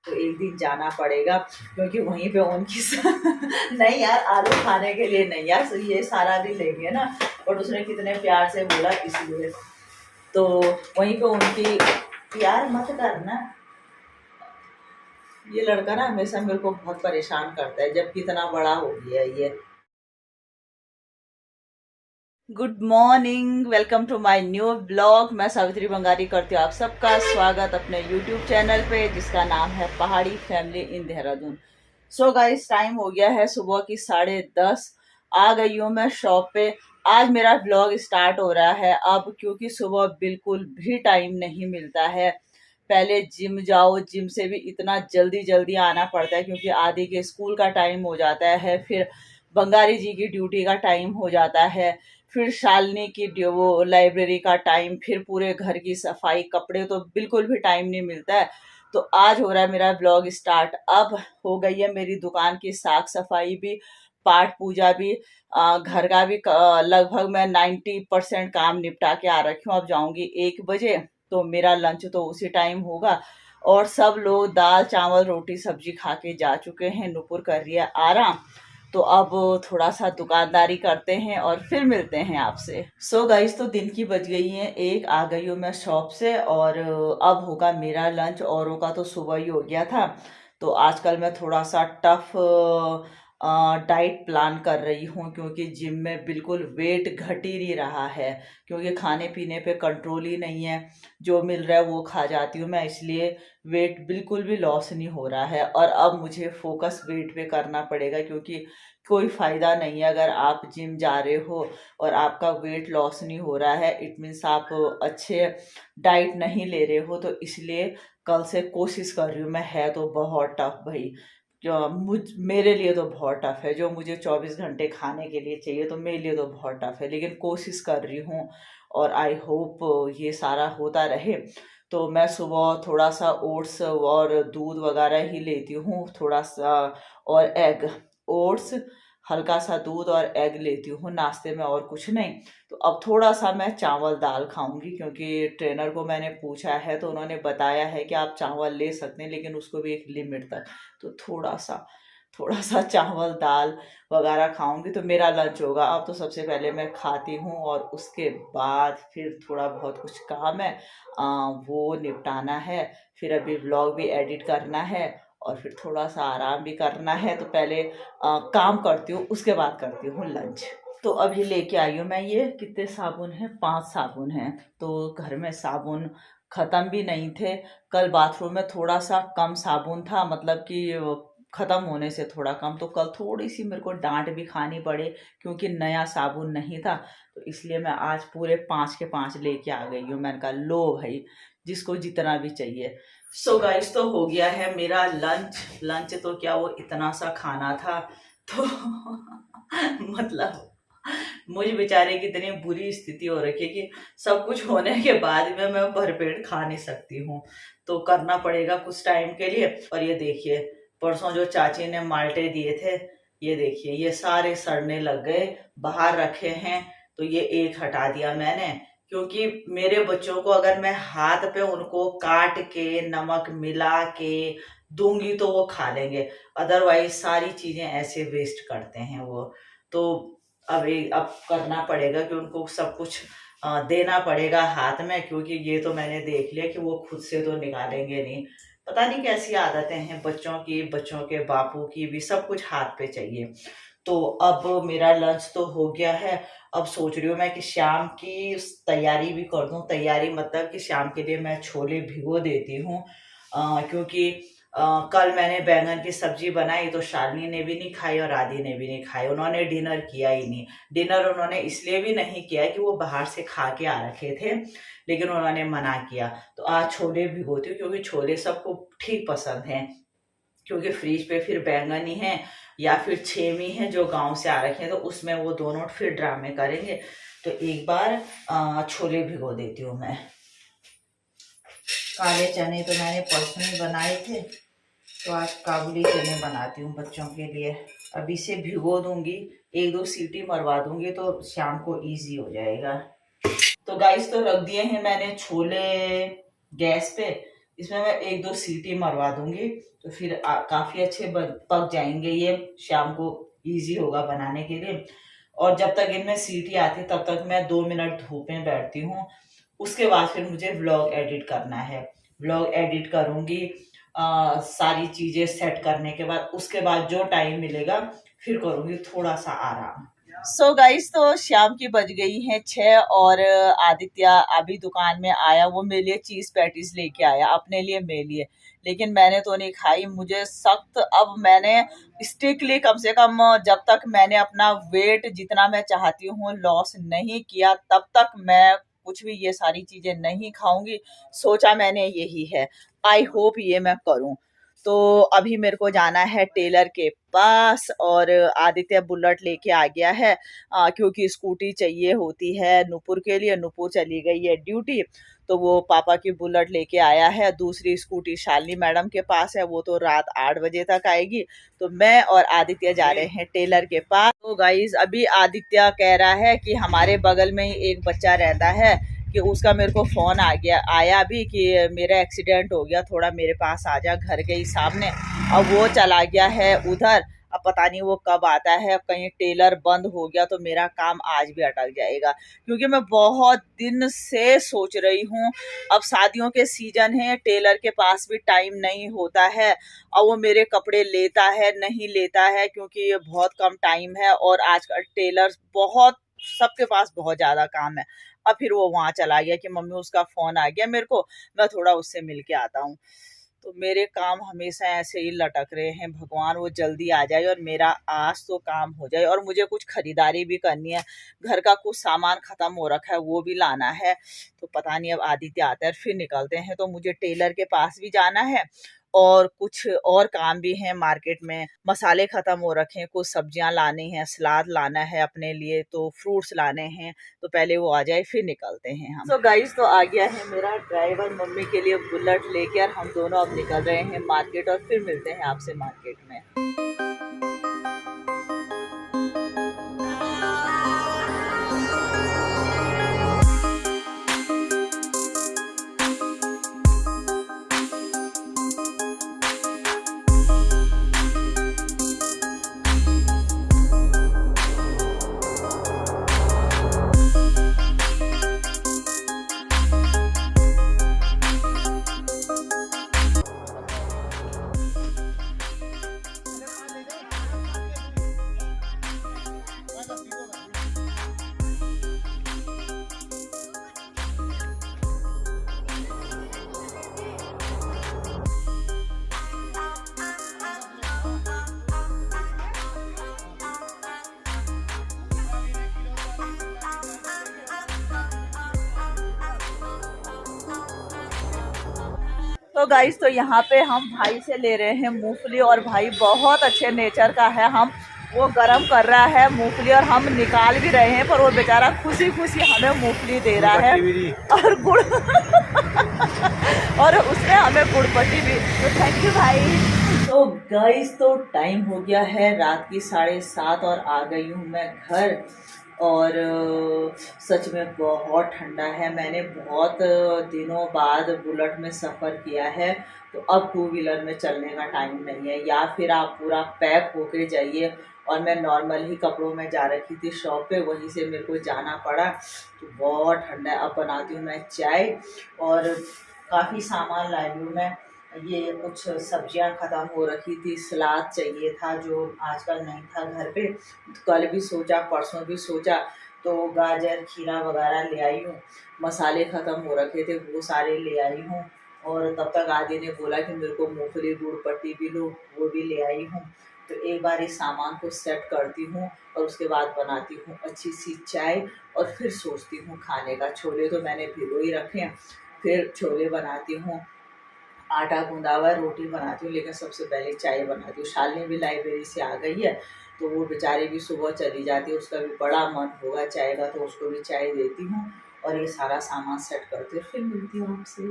तो एक दिन जाना पड़ेगा क्योंकि वहीं पे उनकी नहीं यार, आलू खाने के लिए नहीं यार, ये सारा दिन लेंगे ना, और उसने कितने प्यार से बोला इसलिए। तो वहीं पे उनकी, यार मत करना, ये लड़का ना हमेशा मेरे को बहुत परेशान करता है जब कितना बड़ा हो गया है ये। Good morning, welcome to my new blog. मैं सावित्री बंगारी करती हूँ आप सबका स्वागत अपने यूट्यूब चैनल पे जिसका नाम है पहाड़ी family in Dehradun. So guys, time हो गया है सुबह की 10:30। आ गई हूँ मैं शॉप पे। आज मेरा ब्लॉग स्टार्ट हो रहा है अब, क्योंकि सुबह बिल्कुल भी टाइम नहीं मिलता है। पहले जिम जाओ, जिम से भी इतना जल्दी जल्दी आना पड़ता है क्योंकि आदि के स्कूल का टाइम हो जाता है, फिर बंगारी जी की ड्यूटी का टाइम हो जाता है, फिर शालिनी की वो लाइब्रेरी का टाइम, फिर पूरे घर की सफाई, कपड़े, तो बिल्कुल भी टाइम नहीं मिलता है। तो आज हो रहा है मेरा ब्लॉग स्टार्ट। अब हो गई है मेरी दुकान की साफ सफाई भी, पाठ पूजा भी, घर का भी लगभग मैं 90% काम निपटा के आ रखी हूँ। अब जाऊंगी 1 बजे, तो मेरा लंच तो उसी टाइम होगा। और सब लोग दाल चावल रोटी सब्जी खा के जा चुके हैं, नुपुर कर रही है आराम। तो अब थोड़ा सा दुकानदारी करते हैं और फिर मिलते हैं आपसे। सो गाइस, तो दिन की बज गई है 1, आ गई हूँ मैं शॉप से, और अब होगा मेरा लंच। औरों का तो सुबह ही हो गया था। तो आजकल मैं थोड़ा सा टफ डाइट प्लान कर रही हूँ क्योंकि जिम में बिल्कुल वेट घट ही नहीं रहा है, क्योंकि खाने पीने पे कंट्रोल ही नहीं है। जो मिल रहा है वो खा जाती हूँ मैं, इसलिए वेट बिल्कुल भी लॉस नहीं हो रहा है। और अब मुझे फोकस वेट पे करना पड़ेगा, क्योंकि कोई फायदा नहीं है अगर आप जिम जा रहे हो और आपका वेट लॉस नहीं हो रहा है, इट मीन्स आप अच्छे डाइट नहीं ले रहे हो। तो इसलिए कल से कोशिश कर रही हूँ मैं। है तो बहुत टफ भाई, जो मेरे लिए तो बहुत टफ है। जो मुझे 24 घंटे खाने के लिए चाहिए, तो मेरे लिए तो बहुत टफ है, लेकिन कोशिश कर रही हूँ। और आई होप ये सारा होता रहे। तो मैं सुबह थोड़ा सा ओट्स और दूध वगैरह ही लेती हूँ, थोड़ा सा, और एग, ओट्स, हल्का सा दूध और एग लेती हूँ नाश्ते में, और कुछ नहीं। तो अब थोड़ा सा मैं चावल दाल खाऊंगी, क्योंकि ट्रेनर को मैंने पूछा है तो उन्होंने बताया है कि आप चावल ले सकते हैं, लेकिन उसको भी एक लिमिट तक। तो थोड़ा सा चावल दाल वगैरह खाऊंगी तो मेरा लंच होगा। अब तो सबसे पहले मैं खाती हूँ, और उसके बाद फिर थोड़ा बहुत कुछ काम है, वो निपटाना है। फिर अभी व्लॉग भी एडिट करना है, और फिर थोड़ा सा आराम भी करना है। तो पहले काम करती हूँ, उसके बाद करती हूँ लंच। तो अभी लेके आई हूँ मैं, ये कितने साबुन हैं, 5 साबुन हैं। तो घर में साबुन खत्म भी नहीं थे। कल बाथरूम में थोड़ा सा कम साबुन था, मतलब कि खत्म होने से थोड़ा कम, तो कल थोड़ी सी मेरे को डांट भी खानी पड़े क्योंकि नया साबुन नहीं था। तो इसलिए मैं आज पूरे 5 के 5 लेके आ गई हूँ। मैंने कहा लो भाई, जिसको जितना भी चाहिए। सो गाइस, तो हो गया है मेरा लंच। लंच तो क्या, वो इतना सा खाना था, तो मतलब मुझे बेचारे की इतनी बुरी स्थिति हो रखी है कि सब कुछ होने के बाद में मैं भरपेट खा नहीं सकती हूँ। तो करना पड़ेगा कुछ टाइम के लिए। और ये देखिए, परसों जो चाची ने माल्टे दिए थे, ये देखिए ये सारे सड़ने लग गए, बाहर रखे हैं। तो ये एक हटा दिया मैंने, क्योंकि मेरे बच्चों को अगर मैं हाथ पे उनको काट के नमक मिला के दूंगी तो वो खा लेंगे, अदरवाइज सारी चीजें ऐसे वेस्ट करते हैं वो। तो अब करना पड़ेगा कि उनको सब कुछ देना पड़ेगा हाथ में, क्योंकि ये तो मैंने देख लिया कि वो खुद से तो निकालेंगे नहीं। पता नहीं कैसी आदतें हैं बच्चों की, बच्चों के बापू की भी, सब कुछ हाथ पे चाहिए। तो अब मेरा लंच तो हो गया है। अब सोच रही हूँ मैं कि शाम की तैयारी भी कर दूं। तैयारी मतलब कि शाम के लिए मैं छोले भिगो देती हूँ, क्योंकि कल मैंने बैंगन की सब्जी बनाई तो शालिनी ने भी नहीं खाई और आदि ने भी नहीं खाई, उन्होंने डिनर किया ही नहीं। डिनर उन्होंने इसलिए भी नहीं किया कि वो बाहर से खा के आ रखे थे, लेकिन उन्होंने मना किया। तो आज छोले भिगोती हूँ, क्योंकि छोले सबको ठीक पसंद हैं। क्योंकि फ्रिज पे फिर बैंगन ही है या फिर छेमी है जो गांव से आ रखे हैं, तो उसमें वो दोनों फिर ड्रामे करेंगे। तो एक बार छोले भिगो देती हूँ मैं। काले चने तो मैंने परसों ही बनाए थे, तो आज काबुली चने बनाती हूँ बच्चों के लिए। अब इसे भिगो दूंगी, 1-2 सीटी मरवा दूंगी तो शाम को इजी हो जाएगा। तो गाइस, तो रख दिए हैं मैंने छोले गैस पे। इसमें मैं 1-2 सीटी मरवा दूंगी तो फिर काफी अच्छे पक जाएंगे। ये शाम को इजी होगा बनाने के लिए। और जब तक इनमें सीटी आती है तब तक मैं 2 मिनट धूप में बैठती हूँ। उसके बाद फिर मुझे व्लॉग एडिट करना है। व्लॉग एडिट करूंगी सारी चीजें सेट करने के बाद। उसके बाद जो टाइम मिलेगा फिर करूंगी थोड़ा सा आराम। सो गाइस, तो शाम की बज गई है 6 और आदित्य अभी दुकान में आया। वो मेरे लिए चीज पैटीज लेके आया, अपने लिए मेरे लिए, लेकिन मैंने तो नहीं खाई। मुझे सख्त, अब मैंने स्ट्रिक्टली कम से कम जब तक मैंने अपना वेट जितना मैं चाहती हूँ लॉस नहीं किया तब तक मैं कुछ भी ये सारी चीजें नहीं खाऊंगी। सोचा मैंने यही है, आई होप ये मैं करूं। तो अभी मेरे को जाना है टेलर के पास और आदित्य बुलेट लेके आ गया है क्योंकि स्कूटी चाहिए होती है नूपुर के लिए। नूपुर चली गई है ड्यूटी, तो वो पापा की बुलेट लेके आया है। दूसरी स्कूटी शालिनी मैडम के पास है, वो तो रात 8 बजे तक आएगी। तो मैं और आदित्य जा रहे हैं टेलर के पास। तो गाइज, अभी आदित्य कह रहा है कि हमारे बगल में ही एक बच्चा रहता है कि उसका मेरे को फोन आया अभी कि मेरा एक्सीडेंट हो गया, थोड़ा मेरे पास आ जा घर के ही सामने। अब वो चला गया है उधर, अब पता नहीं वो कब आता है। कहीं टेलर बंद हो गया तो मेरा काम आज भी अटक जाएगा, क्योंकि मैं बहुत दिन से सोच रही हूँ। अब शादियों के सीजन है, टेलर के पास भी टाइम नहीं होता है। अब वो मेरे कपड़े लेता है नहीं लेता है, क्योंकि ये बहुत कम टाइम है और आजकल टेलर बहुत, सबके पास बहुत ज्यादा काम है। अब फिर वो वहां चला गया कि मम्मी उसका फोन आ गया मेरे को, मैं थोड़ा उससे मिल के आता हूँ। तो मेरे काम हमेशा ऐसे ही लटक रहे हैं। भगवान वो जल्दी आ जाए और मेरा आज तो काम हो जाए। और मुझे कुछ खरीदारी भी करनी है, घर का कुछ सामान खत्म हो रखा है वो भी लाना है। तो पता नहीं अब आदित्य आता है फिर निकलते हैं। तो मुझे टेलर के पास भी जाना है और कुछ और काम भी है मार्केट में। मसाले खत्म हो रखे हैं, कुछ सब्जियां लानी है, सलाद लाना है अपने लिए, तो फ्रूट्स लाने हैं। तो पहले वो आ जाए फिर निकलते हैं हम। तो गाइस, तो आ गया है मेरा ड्राइवर मम्मी के लिए बुलेट लेकर। हम दोनों अब निकल रहे हैं मार्केट और फिर मिलते हैं आपसे मार्केट में। तो गाइस, तो यहाँ पे हम भाई से ले रहे हैं मूंगफली और भाई बहुत अच्छे नेचर का है। हम वो गरम कर रहा है मूंगफली और हम निकाल भी रहे हैं, पर वो बेचारा खुशी खुशी हमें मूंगफली दे रहा है और गुड़ और उसने हमें गुड़ पट्टी भी। तो थैंक यू भाई। तो गाइस, तो टाइम हो गया है रात की 7:30 और आ गई हूँ मैं घर। और सच में बहुत ठंडा है। मैंने बहुत दिनों बाद बुलेट में सफ़र किया है, तो अब टू व्हीलर में चलने का टाइम नहीं है। या फिर आप पूरा पैक होके जाइए। और मैं नॉर्मल ही कपड़ों में जा रखी थी शॉप पे, वहीं से मेरे को जाना पड़ा। तो बहुत ठंडा है। अब बनाती हूँ मैं चाय और काफ़ी सामान लाई हूँ मैं। ये कुछ सब्जियां ख़त्म हो रखी थी, सलाद चाहिए था जो आजकल नहीं था घर पे। कल भी सोचा, परसों भी सोचा, तो गाजर खीरा वगैरह ले आई हूँ। मसाले ख़त्म हो रखे थे वो सारे ले आई हूँ। और तब तक आदि ने बोला कि मेरे को मूंगफली गुड़ पट्टी भी लो, वो भी ले आई हूँ। तो एक बार इस सामान को सेट करती हूँ और उसके बाद बनाती हूँ अच्छी सी चाय और फिर सोचती हूँ खाने का। छोले तो मैंने भिगो ही रखे हैं, फिर छोले बनाती हूँ। आटा गूंदा हुआ है, रोटी बनाती हूँ, लेकिन सबसे पहले चाय बनाती हूँ। शालिनी भी लाइब्रेरी से आ गई है, तो वो बेचारी भी सुबह चली जाती है, उसका भी बड़ा मन होगा चाय का, तो उसको भी चाय देती हूँ और ये सारा सामान सेट करती हूँ, फिर मिलती हूँ आपसे।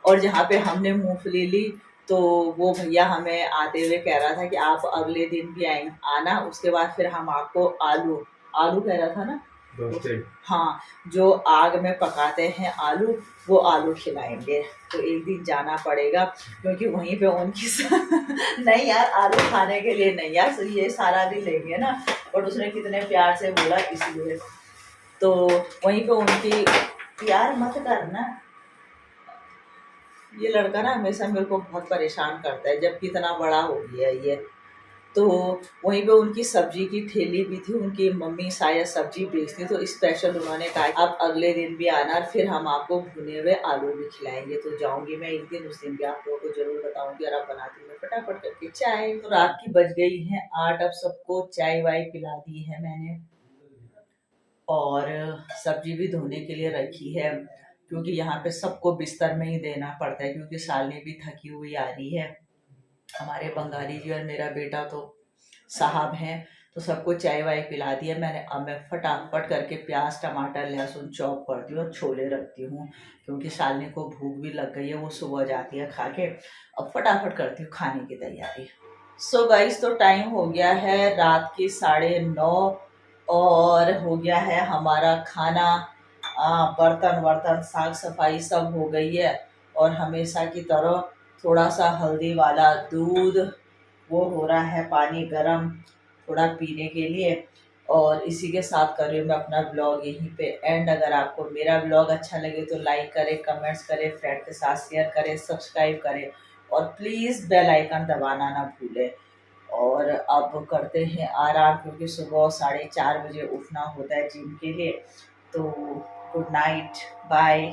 और जहाँ पे हमने मूंगफली ली, तो वो भैया हमें आते हुए कह रहा था कि आप अगले दिन भी आना, उसके बाद फिर हम आपको आलू आलू कह रहा था ना, हाँ, जो आग में पकाते हैं आलू, वो आलू खिलाएंगे। तो एक दिन जाना पड़ेगा, क्योंकि वहीं पे उनकी नहीं यार, आलू खाने के लिए नहीं यार, ये सारा दिन लेंगे ना, बट उसने कितने प्यार से बोला इसलिए। तो वहीं पे उनकी, यार मत करना, ये लड़का ना हमेशा मेरे को बहुत परेशान करता है, जब कितना बड़ा हो गया है ये। तो वहीं पे उनकी सब्जी की ठेली भी थी, उनकी मम्मी शायद सब्जी बेचती, तो स्पेशल उन्होंने कहा अब अगले दिन भी आना, फिर हम आपको भुने हुए आलू भी खिलाएंगे। तो जाऊंगी मैं एक दिन, उस दिन भी आप लोगों को जरूर बताऊंगी। और अब बनाती हूँ फटाफट करके चाय। तो रात की बज गई है 8, अब सबको चाय वाय पिला दी है मैंने, और सब्जी भी धोने के लिए रखी है, क्योंकि यहाँ पे सबको बिस्तर में ही देना पड़ता है, क्योंकि शालिनी भी थकी हुई आ रही है। हमारे बंगाली जी और मेरा बेटा तो साहब हैं, तो सबको चाय वाय पिला दिया मैंने। अब मैं फटाफट करके प्याज टमाटर लहसुन चॉप करती हूँ और छोले रखती हूँ, क्योंकि शालिनी को भूख भी लग गई है, वो सुबह जाती है खा के। अब फटाफट करती हूँ खाने की तैयारी। सो गाइस, तो टाइम हो गया है रात की 9:30, और हो गया है हमारा खाना। बर्तन वर्तन साफ सफाई सब हो गई है, और हमेशा की तरह थोड़ा सा हल्दी वाला दूध, वो हो रहा है पानी गरम थोड़ा पीने के लिए। और इसी के साथ कर रही हूँ मैं अपना ब्लॉग यहीं पे एंड। अगर आपको मेरा ब्लॉग अच्छा लगे तो लाइक करें, कमेंट्स करें, फ्रेंड के साथ शेयर करें, सब्सक्राइब करें, और प्लीज़ बेल आइकन दबाना ना भूलें। और अब करते हैं आराम, क्योंकि सुबह 4:30 बजे उठना होता है जिम के लिए। तो गुड नाइट, बाय।